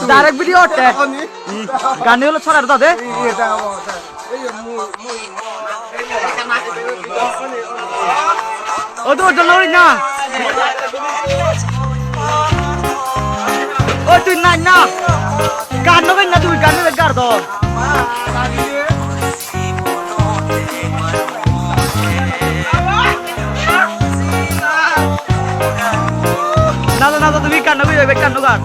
direct video ওঠে গানে হলো ছড়ার দাদে ও তো জলরি না ও তুই না না গান নবেন না তুই গান নবেন গার তো না না তুমি গান নবে কান্নো গান